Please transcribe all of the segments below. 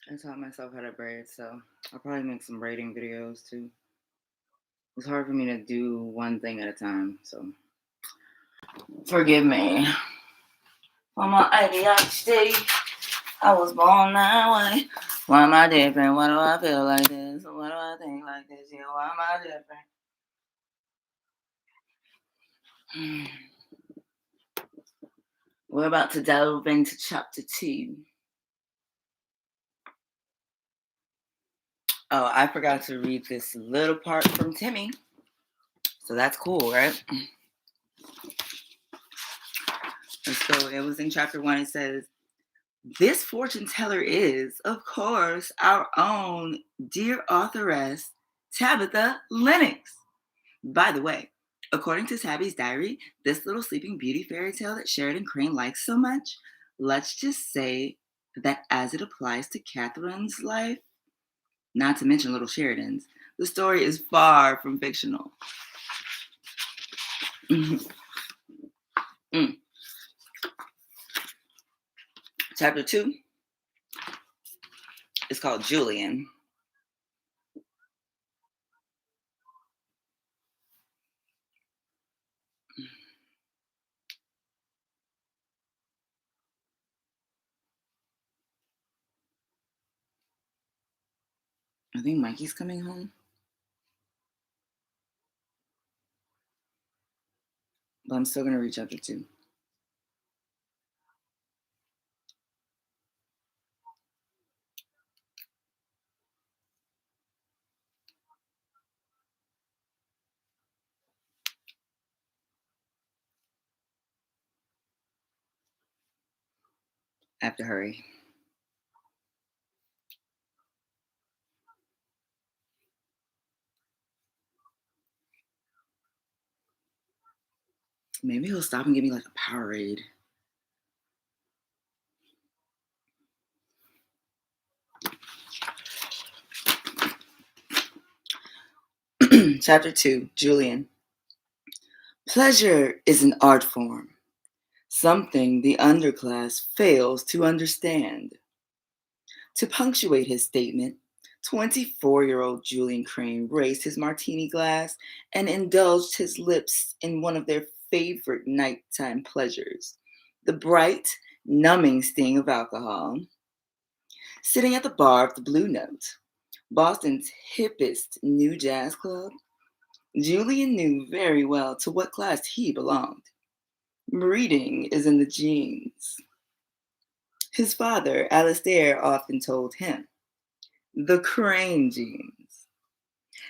I taught myself how to braid, so I'll probably make some braiding videos too. It's hard for me to do one thing at a time, so forgive me for my ADHD. I was born that way. Why am I different? Why do I feel like this? Why do I think like this? Yeah, why am I different? We're about to delve into chapter 2. Oh, I forgot to read this little part from Timmy. So that's cool, right? And so it was in chapter 1. It says, this fortune teller is, of course, our own dear authoress, Tabitha Lennox. By the way, according to Tabby's diary, this little Sleeping Beauty fairy tale that Sheridan Crane likes so much, let's just say that as it applies to Catherine's life, not to mention little Sheridan's, the story is far from fictional. Mm. Chapter 2 is called Julian. I think Mikey's coming home, but I'm still going to read chapter 2. I have to hurry. Maybe he'll stop and give me like a Powerade. Chapter 2, Julian. Pleasure is an art form, something the underclass fails to understand. To punctuate his statement, 24-year-old Julian Crane raised his martini glass and indulged his lips in one of their favorite nighttime pleasures, the bright, numbing sting of alcohol. Sitting at the bar of the Blue Note, Boston's hippest new jazz club, Julian knew very well to what class he belonged. Reading is in the genes. His father, Alastair, often told him, the Crane genes.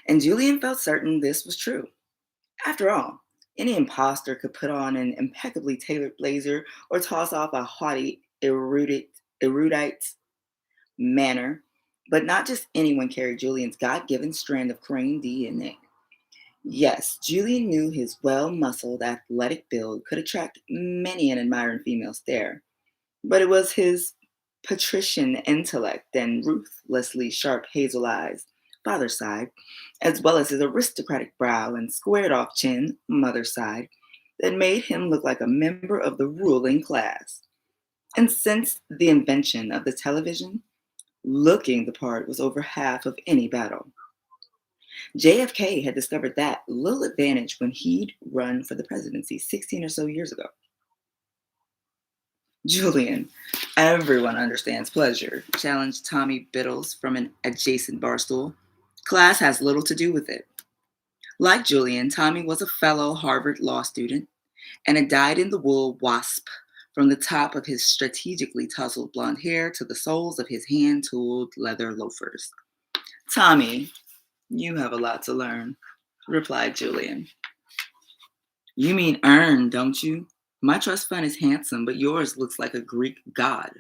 And Julian felt certain this was true. After all, any imposter could put on an impeccably tailored blazer or toss off a haughty, erudite manner, but not just anyone carried Julian's God-given strand of Crane DNA. Yes, Julian knew his well-muscled, athletic build could attract many an admiring female stare, but it was his patrician intellect and ruthlessly sharp hazel eyes, father's side, as well as his aristocratic brow and squared-off chin, mother's side, that made him look like a member of the ruling class. And since the invention of the television, looking the part was over half of any battle. JFK had discovered that little advantage when he'd run for the presidency 16 or so years ago. Julian, everyone understands pleasure, challenged Tommy Biddles from an adjacent bar stool. Class has little to do with it. Like Julian, Tommy was a fellow Harvard law student and a dyed-in-the-wool wasp from the top of his strategically tousled blonde hair to the soles of his hand-tooled leather loafers. Tommy, you have a lot to learn, replied Julian. You mean earn, don't you? My trust fund is handsome, but yours looks like a Greek god.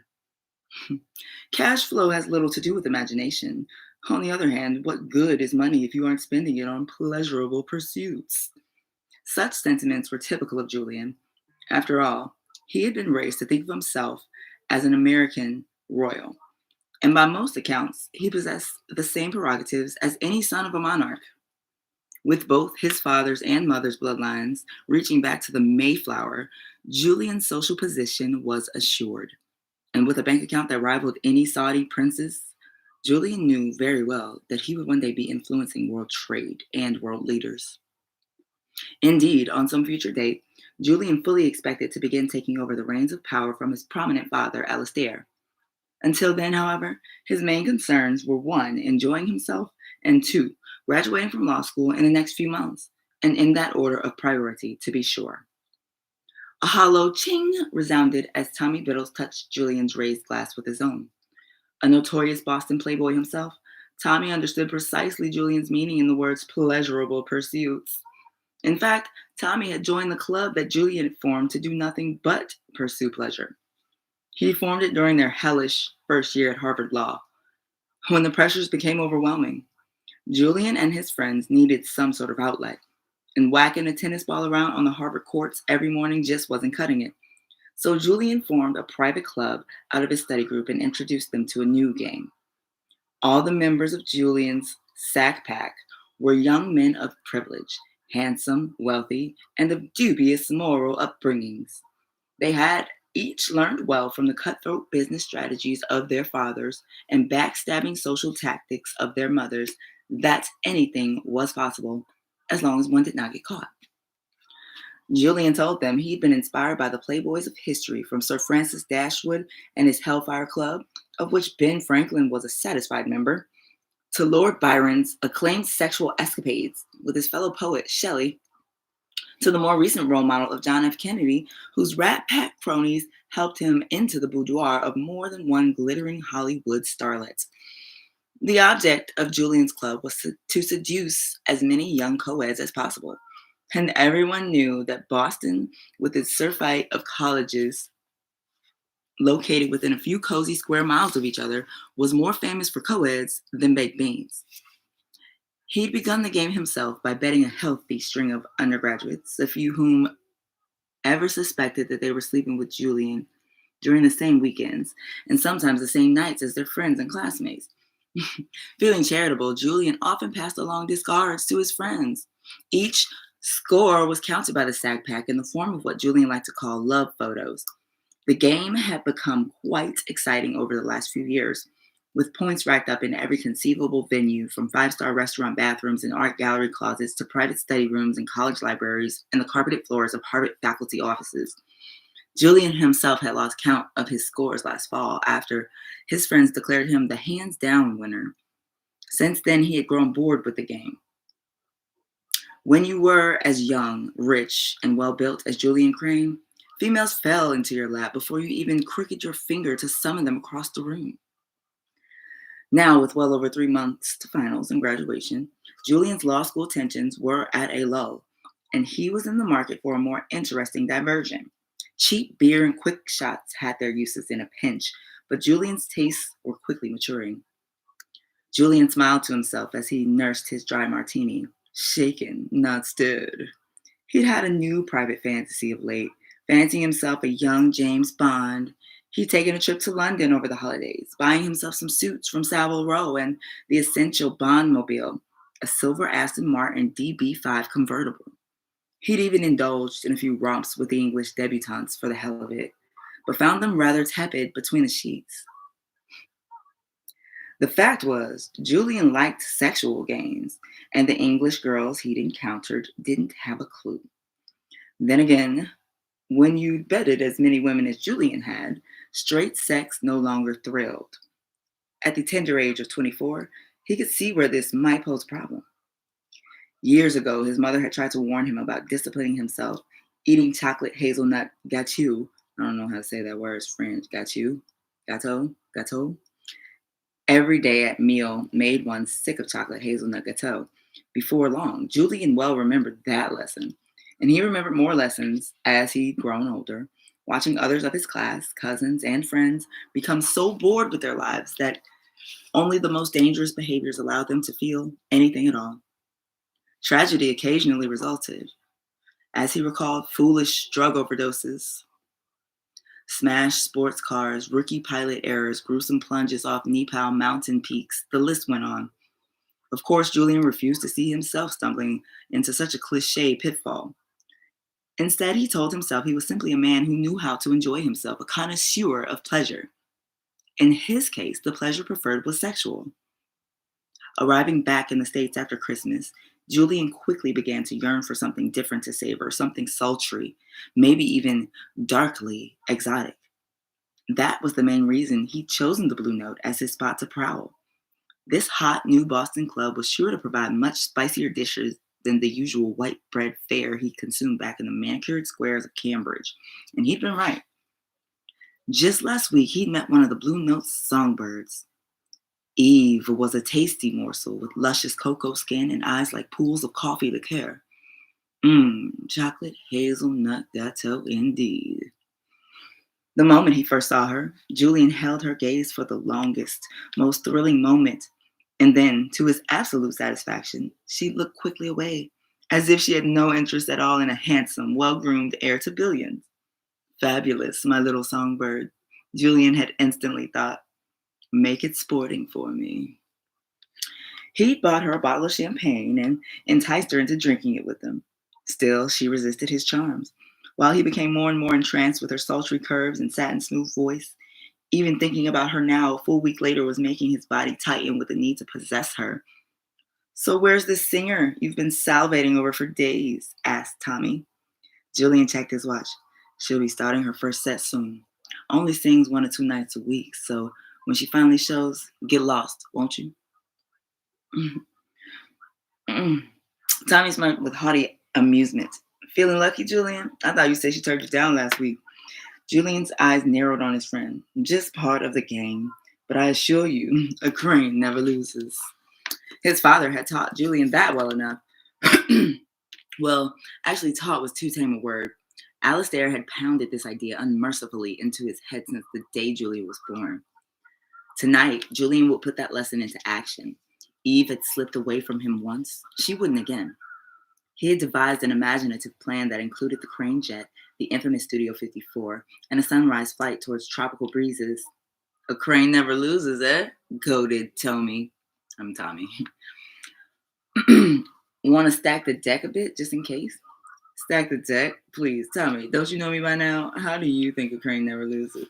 Cash flow has little to do with imagination. On the other hand, what good is money if you aren't spending it on pleasurable pursuits? Such sentiments were typical of Julian. After all, he had been raised to think of himself as an American royal, and by most accounts, he possessed the same prerogatives as any son of a monarch. With both his father's and mother's bloodlines reaching back to the Mayflower, Julian's social position was assured. And with a bank account that rivaled any Saudi prince's, Julian knew very well that he would one day be influencing world trade and world leaders. Indeed, on some future date, Julian fully expected to begin taking over the reins of power from his prominent father, Alastair. Until then, however, his main concerns were one, enjoying himself, and two, graduating from law school in the next few months, and in that order of priority, to be sure. A hollow ching resounded as Tommy Biddles touched Julian's raised glass with his own. A notorious Boston playboy himself, Tommy understood precisely Julian's meaning in the words pleasurable pursuits. In fact, Tommy had joined the club that Julian had formed to do nothing but pursue pleasure. He formed it during their hellish first year at Harvard Law, when the pressures became overwhelming. Julian and his friends needed some sort of outlet, and whacking a tennis ball around on the Harvard courts every morning just wasn't cutting it. So Julian formed a private club out of his study group and introduced them to a new game. All the members of Julian's Sack Pack were young men of privilege, handsome, wealthy, and of dubious moral upbringings. They had each learned well from the cutthroat business strategies of their fathers and backstabbing social tactics of their mothers that anything was possible as long as one did not get caught. Julian told them he'd been inspired by the playboys of history, from Sir Francis Dashwood and his Hellfire Club, of which Ben Franklin was a satisfied member, to Lord Byron's acclaimed sexual escapades with his fellow poet Shelley, to the more recent role model of John F. Kennedy, whose Rat Pack cronies helped him into the boudoir of more than one glittering Hollywood starlet. The object of Julian's club was to seduce as many young co-eds as possible. And everyone knew that Boston, with its surfeit of colleges located within a few cozy square miles of each other, was more famous for co-eds than baked beans. He'd begun the game himself by betting a healthy string of undergraduates, a few whom ever suspected that they were sleeping with Julian during the same weekends, and sometimes the same nights as their friends and classmates. Feeling charitable, Julian often passed along discards to his friends. Each score was counted by the Sag Pack in the form of what Julian liked to call love photos. The game had become quite exciting over the last few years, with points racked up in every conceivable venue, from five-star restaurant bathrooms and art gallery closets to private study rooms and college libraries and the carpeted floors of Harvard faculty offices. Julian himself had lost count of his scores last fall after his friends declared him the hands down winner. Since then, he had grown bored with the game. When you were as young, rich, and well built as Julian Crane, females fell into your lap before you even crooked your finger to summon them across the room. Now, with well over 3 months to finals and graduation, Julian's law school tensions were at a low, and he was in the market for a more interesting diversion. Cheap beer and quick shots had their uses in a pinch, but Julian's tastes were quickly maturing. Julian smiled to himself as he nursed his dry martini, shaken, not stirred. He'd had a new private fantasy of late, fancying himself a young James Bond. He'd taken a trip to London over the holidays, buying himself some suits from Savile Row and the essential Bondmobile, a silver Aston Martin DB5 convertible. He'd even indulged in a few romps with the English debutantes for the hell of it, but found them rather tepid between the sheets. The fact was, Julian liked sexual games, and the English girls he'd encountered didn't have a clue. Then again, when you'd bedded as many women as Julian had, straight sex no longer thrilled. At the tender age of 24, he could see where this might pose a problem. Years ago, his mother had tried to warn him about disciplining himself, eating chocolate hazelnut gâteau. I don't know how to say that word. It's French. Gâteau, gâteau. Every day at meal made one sick of chocolate hazelnut gâteau. Before long, Julian well remembered that lesson. And he remembered more lessons as he'd grown older, watching others of his class, cousins, and friends become so bored with their lives that only the most dangerous behaviors allowed them to feel anything at all. Tragedy occasionally resulted, as he recalled foolish drug overdoses, smashed sports cars, rookie pilot errors, gruesome plunges off Nepal mountain peaks. The list went on. Of course, Julian refused to see himself stumbling into such a cliche pitfall. Instead, he told himself he was simply a man who knew how to enjoy himself, a connoisseur of pleasure. In his case, the pleasure preferred was sexual. Arriving back in the States after Christmas, Julian quickly began to yearn for something different to savor, something sultry, maybe even darkly exotic. That was the main reason he'd chosen the Blue Note as his spot to prowl. This hot new Boston club was sure to provide much spicier dishes than the usual white bread fare he'd consumed back in the manicured squares of Cambridge. And he'd been right. Just last week, he'd met one of the Blue Note's songbirds. Eve was a tasty morsel with luscious cocoa skin and eyes like pools of coffee liqueur. Chocolate hazelnut gâteau indeed. The moment he first saw her, Julian held her gaze for the longest, most thrilling moment, and then, to his absolute satisfaction, she looked quickly away, as if she had no interest at all in a handsome, well-groomed heir to billions. Fabulous, my little songbird, Julian had instantly thought. Make it sporting for me. He'd bought her a bottle of champagne and enticed her into drinking it with him. Still, she resisted his charms. While he became more and more entranced with her sultry curves and satin smooth voice, even thinking about her now, a full week later, was making his body tighten with the need to possess her. So where's this singer you've been salivating over for days? Asked Tommy. Julian checked his watch. She'll be starting her first set soon. Only sings 1 or 2 nights a week, so when she finally shows, get lost, won't you? Tommy smirked with haughty amusement. Feeling lucky, Julian? I thought you said she turned you down last week. Julian's eyes narrowed on his friend. Just part of the game. But I assure you, a crane never loses. His father had taught Julian that well enough. Well, actually, taught was too tame a word. Alistair had pounded this idea unmercifully into his head since the day Julian was born. Tonight, Julian would put that lesson into action. Eve had slipped away from him once. She wouldn't again. He had devised an imaginative plan that included the Crane jet, the infamous Studio 54, and a sunrise flight towards tropical breezes. A crane never loses, eh? Goaded Tommy. I'm Tommy. Want to stack the deck a bit, just in case? Stack the deck? Please, Tommy, don't you know me by now? How do you think a crane never loses?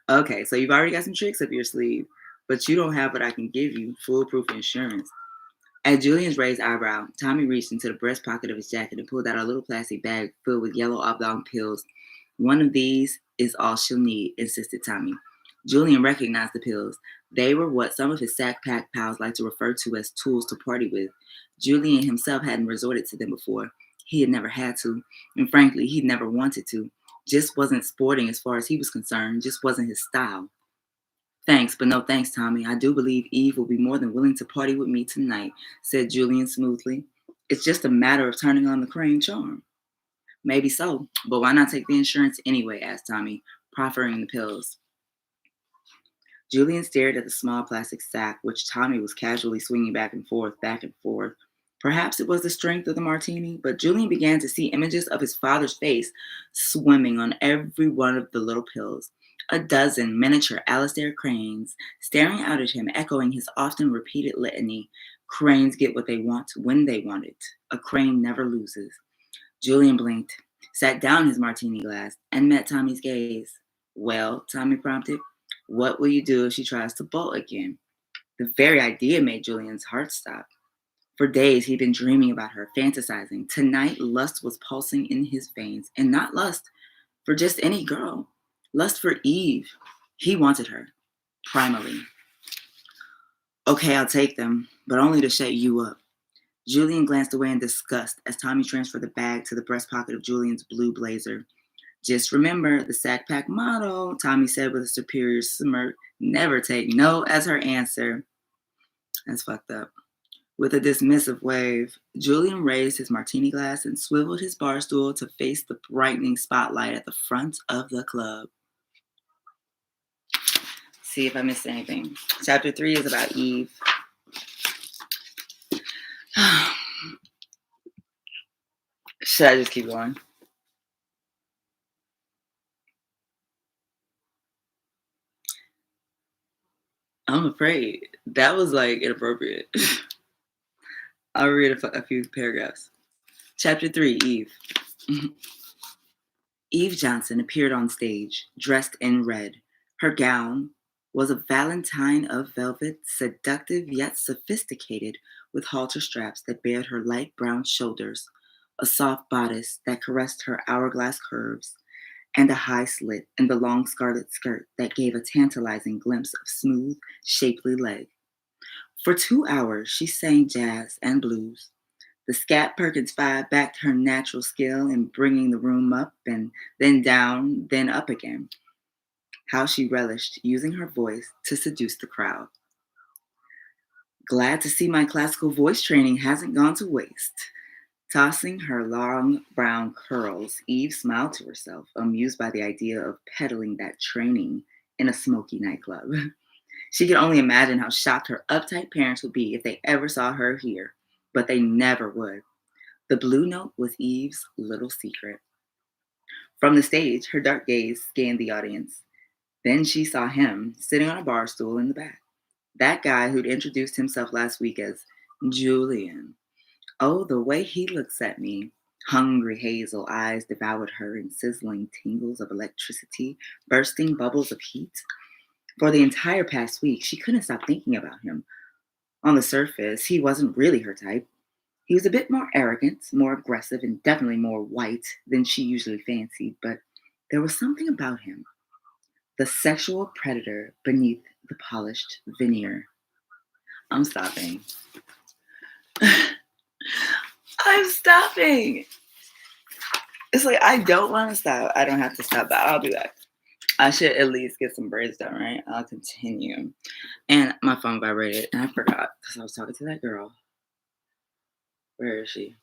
Okay, so you've already got some tricks up your sleeve, but you don't have what I can give you, foolproof insurance. At Julian's raised eyebrow, Tommy reached into the breast pocket of his jacket and pulled out a little plastic bag filled with yellow oblong pills. One of these is all she'll need, insisted Tommy. Julian recognized the pills. They were what some of his sack pack pals like to refer to as tools to party with. Julian himself hadn't resorted to them before. He had never had to, and frankly, he'd never wanted to. Just wasn't sporting as far as he was concerned, just wasn't his style. Thanks, but no thanks, Tommy. I do believe Eve will be more than willing to party with me tonight, said Julian smoothly. It's just a matter of turning on the crane charm. Maybe so, but why not take the insurance anyway? Asked Tommy, proffering the pills. Julian stared at the small plastic sack, which Tommy was casually swinging back and forth, back and forth. Perhaps it was the strength of the martini, but Julian began to see images of his father's face swimming on every one of the little pills. A dozen miniature Alistair cranes staring out at him, echoing his often repeated litany. Cranes get what they want when they want it. A crane never loses. Julian blinked, sat down his martini glass, and met Tommy's gaze. Well, Tommy prompted, what will you do if she tries to bolt again? The very idea made Julian's heart stop. For days, he'd been dreaming about her, fantasizing. Tonight, lust was pulsing in his veins, and not lust for just any girl. Lust for Eve. He wanted her, primally. Okay, I'll take them, but only to shut you up. Julian glanced away in disgust as Tommy transferred the bag to the breast pocket of Julian's blue blazer. Just remember the sack pack motto, Tommy said with a superior smirk. Never take no as her answer. That's fucked up. With a dismissive wave, Julian raised his martini glass and swiveled his bar stool to face the brightening spotlight at the front of the club. See if I missed anything. Chapter 3 is about Eve. Should I just keep going? I'm afraid that was like inappropriate. I'll read a few paragraphs. Chapter 3, Eve. Eve Johnson appeared on stage, dressed in red. Her gown, was a valentine of velvet, seductive yet sophisticated, with halter straps that bared her light brown shoulders, a soft bodice that caressed her hourglass curves, and a high slit in the long scarlet skirt that gave a tantalizing glimpse of smooth, shapely leg. For 2 hours, she sang jazz and blues. The Scat Perkins Five backed her natural skill in bringing the room up and then down, then up again. How she relished using her voice to seduce the crowd. Glad to see my classical voice training hasn't gone to waste. Tossing her long brown curls, Eve smiled to herself, amused by the idea of peddling that training in a smoky nightclub. She could only imagine how shocked her uptight parents would be if they ever saw her here, but they never would. The blue note was Eve's little secret. From the stage, her dark gaze scanned the audience. Then she saw him sitting on a bar stool in the back. That guy who'd introduced himself last week as Julian. Oh, the way he looks at me. Hungry hazel eyes devoured her in sizzling tingles of electricity, bursting bubbles of heat. For the entire past week, she couldn't stop thinking about him. On the surface, he wasn't really her type. He was a bit more arrogant, more aggressive, and definitely more white than she usually fancied, but there was something about him, the sexual predator beneath the polished veneer. I'm stopping. I'm stopping. It's like I don't want to stop. I don't have to stop, but I'll be back. I should at least get some braids done, right? I'll continue. And my phone vibrated, and I forgot because I was talking to that girl. Where is she?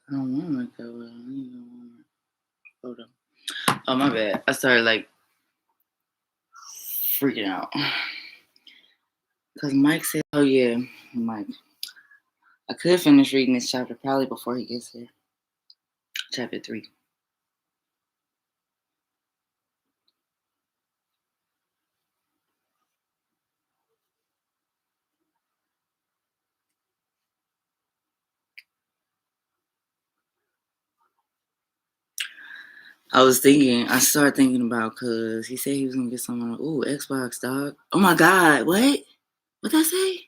I don't want to make that way. I don't even want to. Hold on. Oh, my bad. I started like freaking out. Because Mike said, oh, yeah, Mike. I could finish reading this chapter probably before he gets here. Chapter 3. I started thinking about, because he said he was going to get someone, ooh, Xbox, dog. Oh my God, what? What'd that say?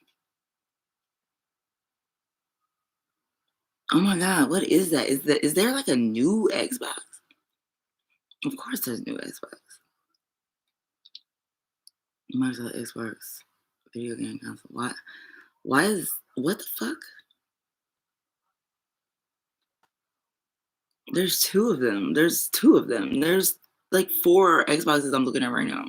Oh my God, what is that? Is there like a new Xbox? Of course there's a new Xbox. Microsoft Xbox video game console. What the fuck? There's two of them. There's two of them. There's like four Xboxes I'm looking at right now.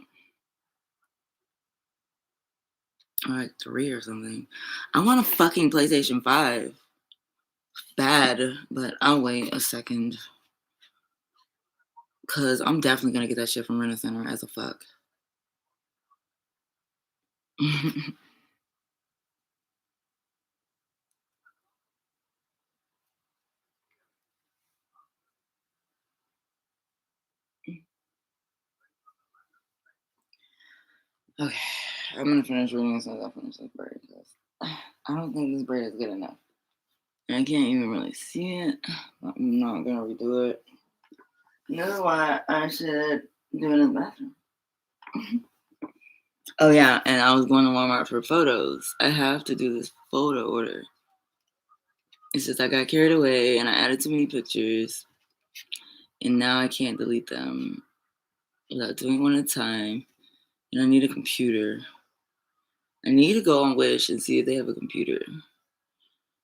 Or like three or something. I want a fucking PlayStation 5. Bad, but I'll wait a second. Cause I'm definitely gonna get that shit from Rent a Center as a fuck. Okay, I'm gonna finish reading as soon as I finish this braid. I don't think this braid is good enough. I can't even really see it. I'm not gonna redo it. That's why I should do it in the bathroom. Oh yeah, and I was going to Walmart for photos. I have to do this photo order. It's just I got carried away and I added too many pictures, and now I can't delete them without doing one at a time. And I need a computer. I need to go on Wish and see if they have a computer,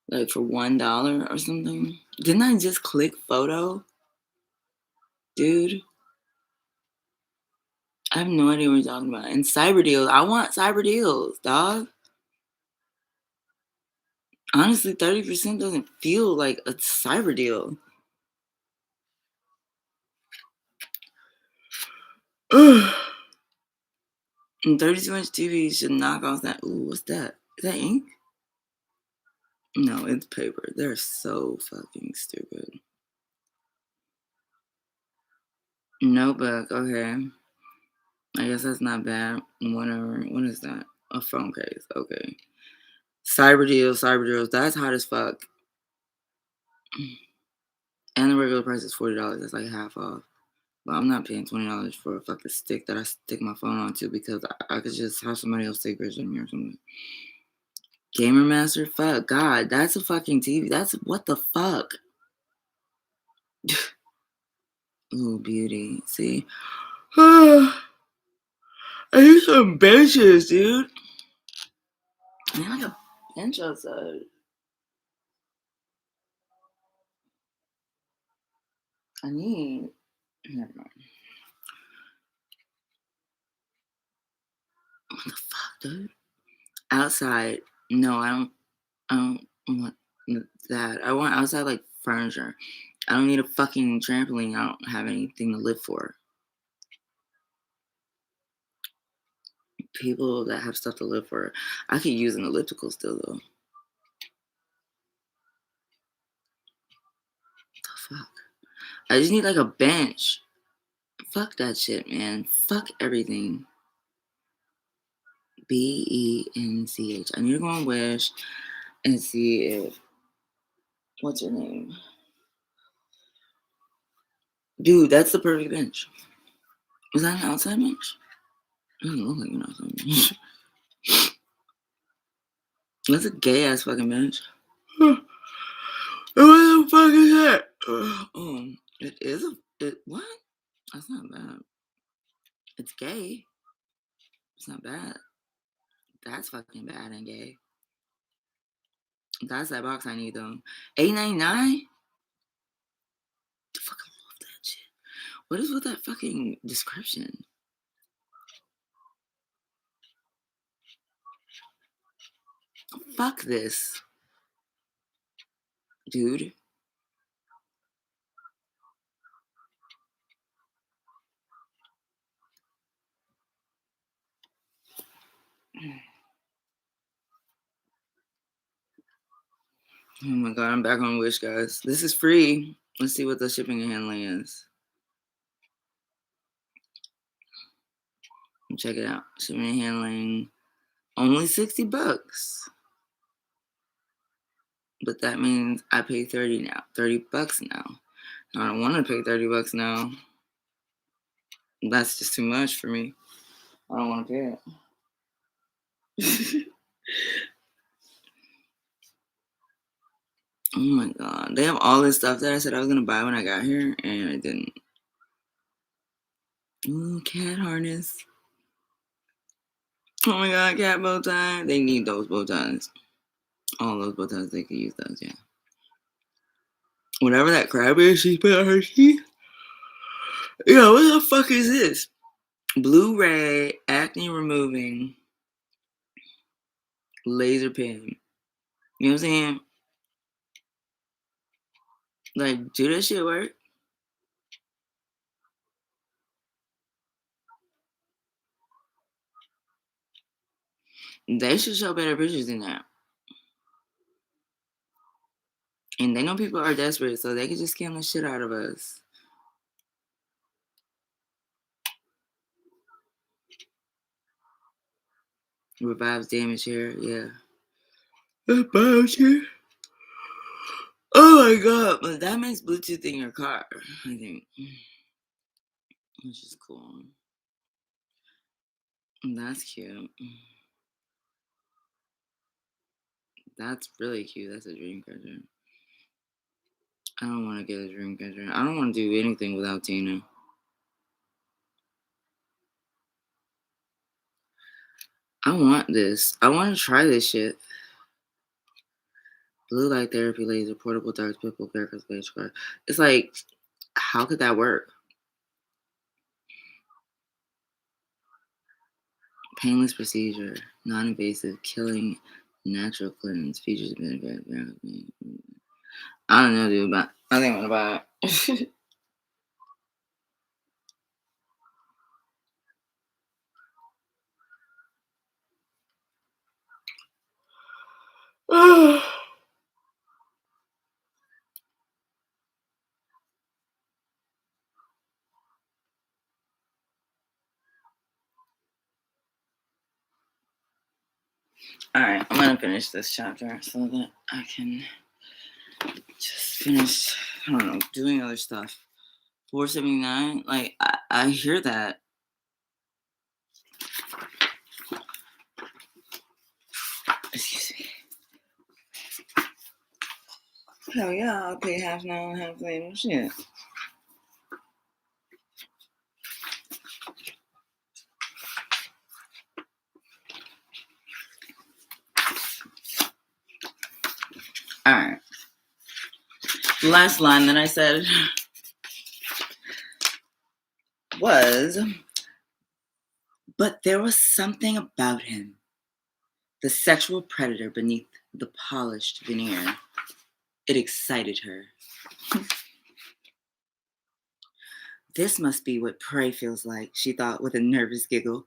like for $1 or something. Didn't I just click photo, dude? I have no idea what you're talking about. And cyber deals. I want cyber deals, dog. Honestly, 30% doesn't feel like a cyber deal. And 32-inch TV should knock off that. Ooh, what's that? Is that ink? No, it's paper. They're so fucking stupid. Notebook, okay. I guess that's not bad. Whatever. What is that? A phone case. Okay. Cyber deals, cyber deals. That's hot as fuck. And the regular price is $40. That's like half off. But I'm not paying $20 for a fucking stick that I stick my phone onto because I could just have somebody else take pictures of me or something. Gamer Master? Fuck. God, that's a fucking TV. That's what the fuck? Ooh, beauty. See? I need some benches, dude. I need like a bench outside. I need. Never mind. What the fuck, dude? Outside. No, I don't want that. I want outside like furniture. I don't need a fucking trampoline. I don't have anything to live for. People that have stuff to live for. I could use an elliptical still though. The fuck. I just need like a bench. Fuck that shit, man. Fuck everything. BENCH. I need to go on Wish and see if what's your name? Dude, that's the perfect bench. Is that an outside bench? It doesn't look like an outside bench. That's a gay ass fucking bench. What the fuck is that? It is what? That's not bad. It's gay. It's not bad. That's fucking bad and gay. That's that box I need though. $8.99? I fucking love that shit. What is with that fucking description? Fuck this, dude. Oh my god, I'm back on Wish, guys. This is free. Let's see what the shipping and handling is. Check it out. Shipping and handling, only $60. But that means I pay 30 now. $30 now. I don't want to pay $30 now. That's just too much for me. I don't want to pay it. Oh my god. They have all this stuff that I said I was going to buy when I got here, and I didn't. Ooh, cat harness. Oh my god, cat bow tie. They need those bow ties. All those buttons, they could use those, yeah. Whatever that crab is she put on her teeth. Yeah, what the fuck is this? Blue ray acne removing laser pen. You know what I'm saying? Like, do that shit work? They should show better pictures than that. And they know people are desperate, so they can just scam the shit out of us. Revives damaged hair, yeah. That bullshit. Oh my god, but that makes Bluetooth in your car, I think. Which is cool. That's cute. That's really cute. That's a dream catcher. I don't want to get a dream catcher. I don't want to do anything without Tina. I want this. I want to try this shit. Blue light therapy laser, portable dark pimple, haircut, face card. It's like, how could that work? Painless procedure, non-invasive, killing, natural cleanse, features and benefits. I don't know, dude, but I think I'm gonna buy it. All right, I'm gonna finish this chapter so that I can just finish. I don't know, doing other stuff. 479, like I hear that. Excuse me. Hell yeah, I'll pay half now and half later. Shit. All right. The last line that I said was, but there was something about him, the sexual predator beneath the polished veneer. It excited her. This must be what prey feels like, she thought with a nervous giggle,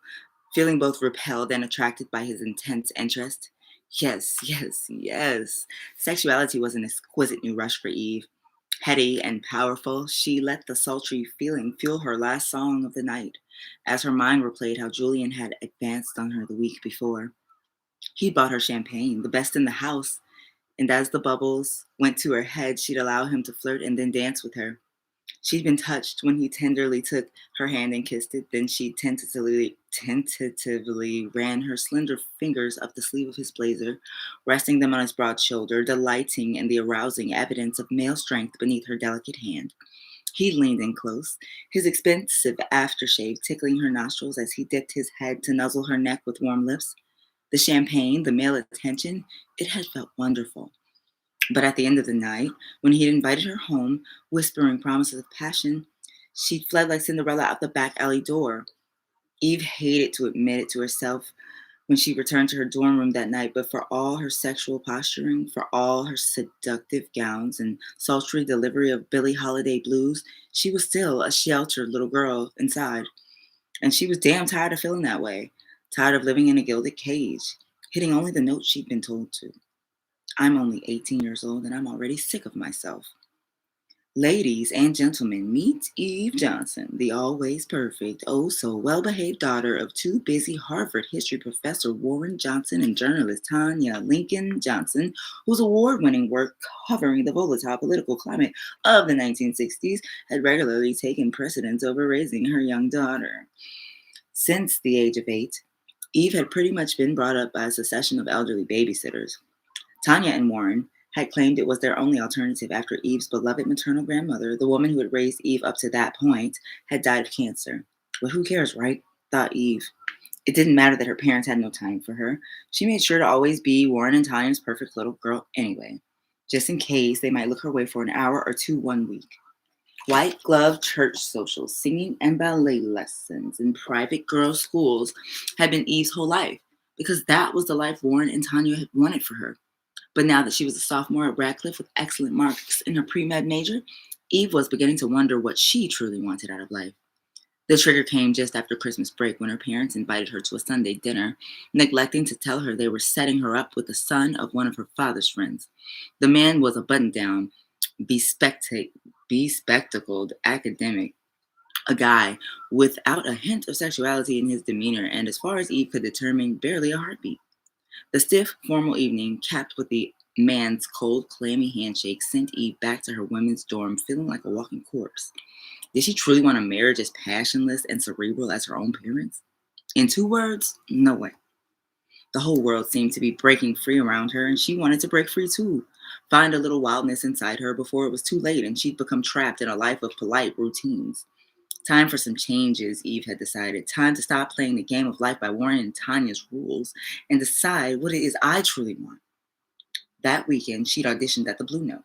feeling both repelled and attracted by his intense interest. Yes, yes, yes. Sexuality was an exquisite new rush for Eve. Heady and powerful, she let the sultry feeling fuel her last song of the night, as her mind replayed how Julian had advanced on her the week before. He bought her champagne, the best in the house, and as the bubbles went to her head, she'd allow him to flirt and then dance with her. She'd been touched when he tenderly took her hand and kissed it. Then she tentatively ran her slender fingers up the sleeve of his blazer, resting them on his broad shoulder, delighting in the arousing evidence of male strength beneath her delicate hand. He leaned in close, his expensive aftershave tickling her nostrils as he dipped his head to nuzzle her neck with warm lips. The champagne, the male attention, it had felt wonderful. But at the end of the night, when he'd invited her home, whispering promises of passion, she fled like Cinderella out the back alley door. Eve hated to admit it to herself when she returned to her dorm room that night, but for all her sexual posturing, for all her seductive gowns and sultry delivery of Billie Holiday blues, she was still a sheltered little girl inside. And she was damn tired of feeling that way, tired of living in a gilded cage, hitting only the notes she'd been told to. I'm only 18 years old and I'm already sick of myself. Ladies and gentlemen, meet Eve Johnson, the always perfect, oh so well behaved daughter of too busy Harvard history professor Warren Johnson and journalist Tanya Lincoln Johnson, whose award winning work covering the volatile political climate of the 1960s had regularly taken precedence over raising her young daughter. Since the age of 8, Eve had pretty much been brought up by a succession of elderly babysitters. Tanya and Warren had claimed it was their only alternative after Eve's beloved maternal grandmother, the woman who had raised Eve up to that point, had died of cancer. But who cares, right? Thought Eve. It didn't matter that her parents had no time for her. She made sure to always be Warren and Tanya's perfect little girl anyway, just in case they might look her way for an hour or two one week. White glove church socials, singing and ballet lessons, and private girls' schools had been Eve's whole life because that was the life Warren and Tanya had wanted for her. But now that she was a sophomore at Radcliffe with excellent marks in her pre med major, Eve was beginning to wonder what she truly wanted out of life. The trigger came just after Christmas break when her parents invited her to a Sunday dinner, neglecting to tell her they were setting her up with the son of one of her father's friends. The man was a button down, bespectacled academic, a guy without a hint of sexuality in his demeanor, and as far as Eve could determine, barely a heartbeat. The stiff, formal evening, capped with the man's cold, clammy handshake, sent Eve back to her women's dorm feeling like a walking corpse. Did she truly want a marriage as passionless and cerebral as her own parents? In two words, no way. The whole world seemed to be breaking free around her, and she wanted to break free too. Find a little wildness inside her before it was too late and she'd become trapped in a life of polite routines. Time for some changes, Eve had decided. Time to stop playing the game of life by Warren and Tanya's rules and decide what it is I truly want. That weekend, she'd auditioned at the Blue Note.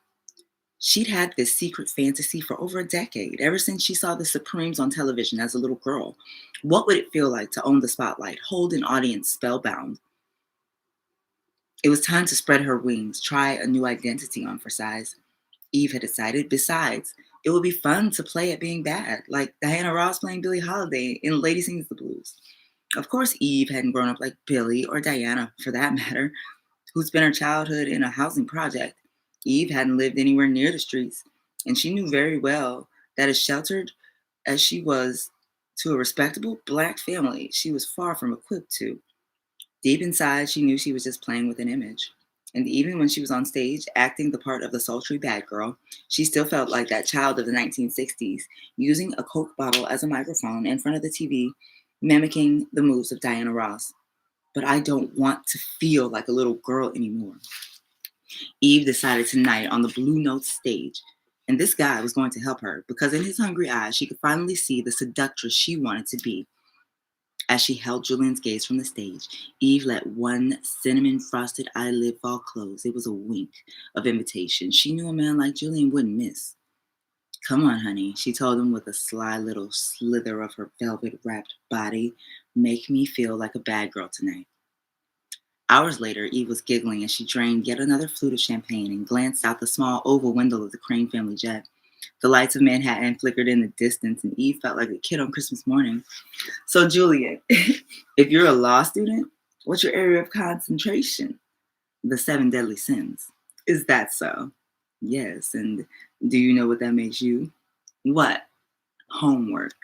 She'd had this secret fantasy for over a decade, ever since she saw the Supremes on television as a little girl. What would it feel like to own the spotlight, hold an audience spellbound? It was time to spread her wings, try a new identity on for size. Eve had decided. Besides, it would be fun to play at being bad, like Diana Ross playing Billie Holiday in Lady Sings the Blues. Of course, Eve hadn't grown up like Billie or Diana, for that matter, who spent her childhood in a housing project. Eve hadn't lived anywhere near the streets, and she knew very well that as sheltered as she was to a respectable black family, she was far from equipped to. Deep inside, she knew she was just playing with an image. And even when she was on stage acting the part of the sultry bad girl, she still felt like that child of the 1960s, using a Coke bottle as a microphone in front of the TV, mimicking the moves of Diana Ross. But I don't want to feel like a little girl anymore. Eve decided tonight on the Blue Note stage. And this guy was going to help her because in his hungry eyes, she could finally see the seductress she wanted to be. As she held Julian's gaze from the stage, Eve let one cinnamon frosted eyelid fall close. It was a wink of invitation she knew a man like Julian wouldn't miss. Come on, honey, she told him with a sly little slither of her velvet wrapped body. Make me feel like a bad girl tonight. Hours later, Eve was giggling as she drained yet another flute of champagne and glanced out the small oval window of the Crane family jet. The lights of Manhattan flickered in the distance, and Eve felt like a kid on Christmas morning. So, Julian, if you're a law student, what's your area of concentration? The seven deadly sins. Is that so? Yes. And do you know what that makes you? What? Homework.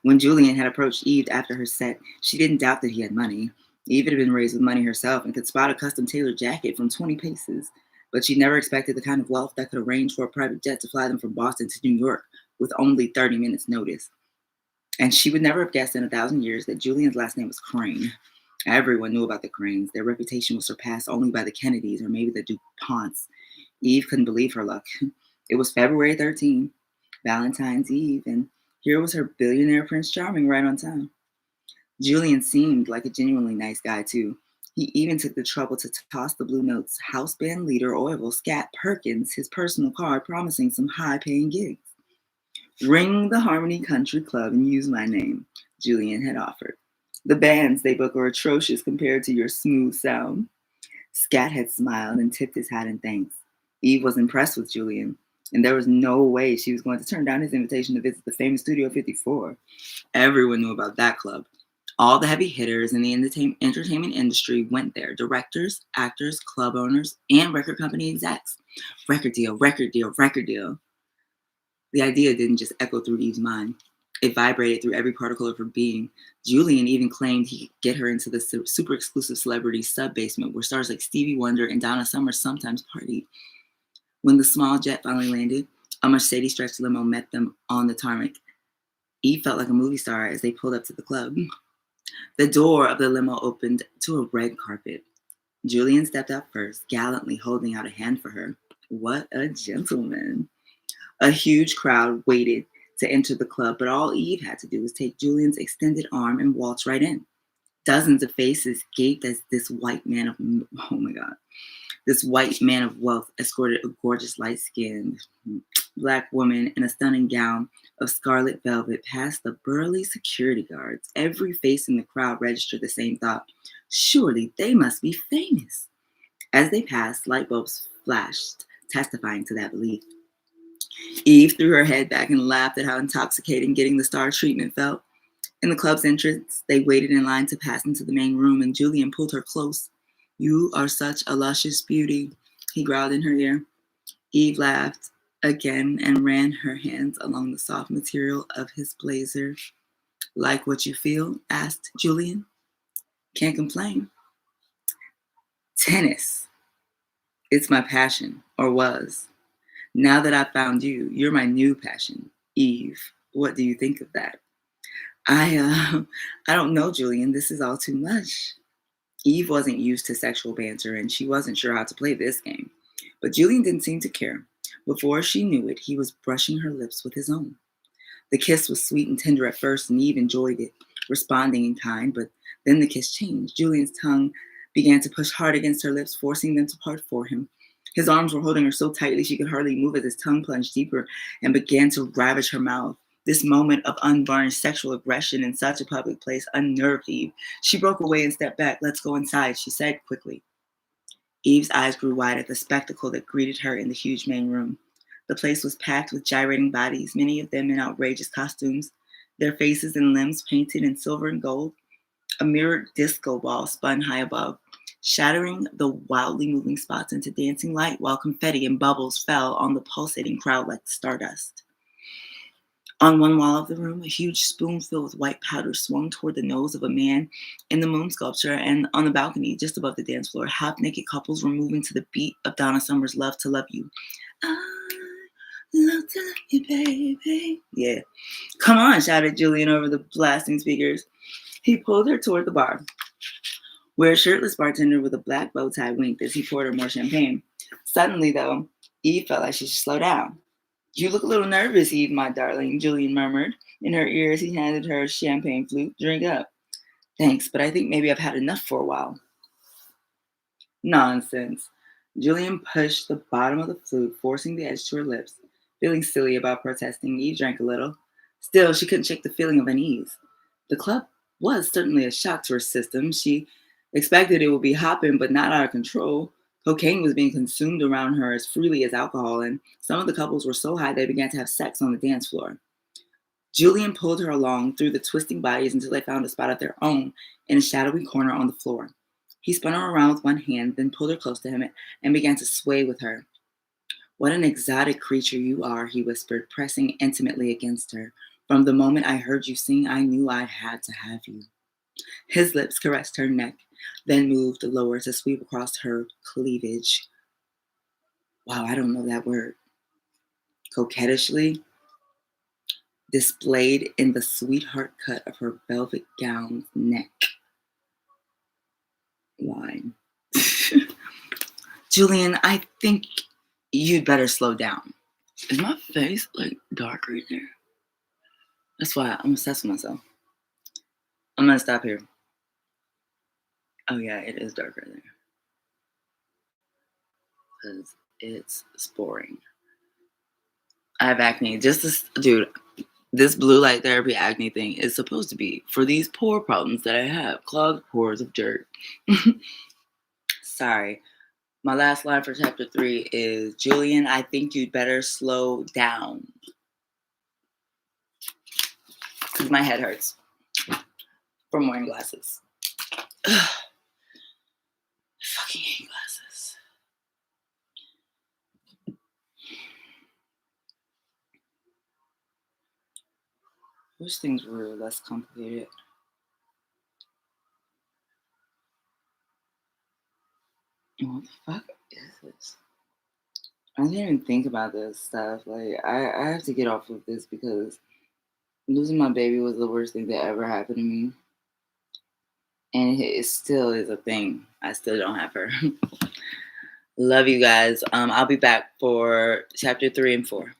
When Julian had approached Eve after her set, she didn't doubt that he had money. Eve had been raised with money herself and could spot a custom tailored jacket from 20 paces. But she never expected the kind of wealth that could arrange for a private jet to fly them from Boston to New York with only 30 minutes' notice. And she would never have guessed in 1,000 years that Julian's last name was Crane. Everyone knew about the Cranes. Their reputation was surpassed only by the Kennedys or maybe the DuPonts. Eve couldn't believe her luck. It was February 13th, Valentine's Eve, and here was her billionaire Prince Charming right on time. Julian seemed like a genuinely nice guy, too. He even took the trouble to toss the Blue Notes house band leader Orville Scat Perkins his personal card promising some high-paying gigs. Ring the Harmony Country Club and use my name, Julian had offered. The bands they book are atrocious compared to your smooth sound. Scat had smiled and tipped his hat in thanks. Eve was impressed with Julian, and there was no way she was going to turn down his invitation to visit the famous Studio 54. Everyone knew about that club. All the heavy hitters in the entertainment industry went there. Directors, actors, club owners, and record company execs. Record deal, record deal, record deal. The idea didn't just echo through Eve's mind. It vibrated through every particle of her being. Julian even claimed he could get her into the super exclusive celebrity sub-basement where stars like Stevie Wonder and Donna Summer sometimes partied. When the small jet finally landed, a Mercedes stretch limo met them on the tarmac. Eve felt like a movie star as they pulled up to the club. The door of the limo opened to a red carpet. Julian stepped out first, gallantly holding out a hand for her. What a gentleman. A huge crowd waited to enter the club, but all Eve had to do was take Julian's extended arm and waltz right in. Dozens of faces gaped as this white man of, oh my God, this white man of wealth escorted a gorgeous light skinned black woman in a stunning gown of scarlet velvet past the burly security guards. Every face in the crowd registered the same thought: surely they must be famous. As they passed, light bulbs flashed, testifying to that belief. Eve threw her head back and laughed at how intoxicating getting the star treatment felt. In the club's entrance, they waited in line to pass into the main room, and Julian pulled her close. "You are such a luscious beauty," he growled in her ear. Eve laughed again and ran her hands along the soft material of his blazer. "Like what you feel?" asked Julian. "Can't complain." "Tennis. It's my passion, or was. Now that I've found you, you're my new passion. Eve, what do you think of that?" I don't know, Julian. This is all too much." Eve wasn't used to sexual banter and she wasn't sure how to play this game. But Julian didn't seem to care. Before she knew it, he was brushing her lips with his own. The kiss was sweet and tender at first, and Eve enjoyed it, responding in kind, but then the kiss changed. Julian's tongue began to push hard against her lips, forcing them to part for him. His arms were holding her so tightly she could hardly move as his tongue plunged deeper and began to ravage her mouth. This moment of unvarnished sexual aggression in such a public place unnerved Eve. She broke away and stepped back. "Let's go inside," she said quickly. Eve's eyes grew wide at the spectacle that greeted her in the huge main room. The place was packed with gyrating bodies, many of them in outrageous costumes, their faces and limbs painted in silver and gold. A mirrored disco ball spun high above, shattering the wildly moving spots into dancing light, while confetti and bubbles fell on the pulsating crowd like stardust. On one wall of the room, a huge spoon filled with white powder swung toward the nose of a man in the moon sculpture, and on the balcony, just above the dance floor, half naked couples were moving to the beat of Donna Summer's Love to Love You. "I love to love you, baby." Yeah. "Come on," shouted Julian over the blasting speakers. He pulled her toward the bar, where a shirtless bartender with a black bow tie winked as he poured her more champagne. Suddenly, though, Eve felt like she should slow down. "You look a little nervous, Eve, my darling," Julian murmured in her ear as he handed her a champagne flute. "Drink up." "Thanks, but I think maybe I've had enough for a while." "Nonsense." Julian pushed the bottom of the flute, forcing the edge to her lips. Feeling silly about protesting, Eve drank a little. Still, she couldn't shake the feeling of unease. The club was certainly a shock to her system. She expected it would be hopping, but not out of control. Cocaine was being consumed around her as freely as alcohol, and some of the couples were so high they began to have sex on the dance floor. Julian pulled her along through the twisting bodies until they found a spot of their own in a shadowy corner on the floor. He spun her around with one hand, then pulled her close to him and began to sway with her. "What an exotic creature you are," he whispered, pressing intimately against her. "From the moment I heard you sing, I knew I had to have you." His lips caressed her neck, then moved lower to sweep across her cleavage. Wow, I don't know that word. Coquettishly displayed in the sweetheart cut of her velvet gown neck line. "Julian, I think you'd better slow down." Is my face like dark right there? That's why I'm obsessed with myself. I'm gonna stop here. Oh yeah, it is dark right there because it's boring. I have acne. Just this, dude. This blue light therapy acne thing is supposed to be for these pore problems that I have, clogged pores of dirt. Sorry. My last line for chapter 3 is, "Julian, I think you'd better slow down." Because my head hurts from wearing glasses. Ugh, fucking hate glasses. I wish things were less complicated. What the fuck is this? I didn't even think about this stuff. Like, I have to get off of this because losing my baby was the worst thing that ever happened to me. And it still is a thing. I still don't have her. Love you guys. I'll be back for chapter 3 and 4.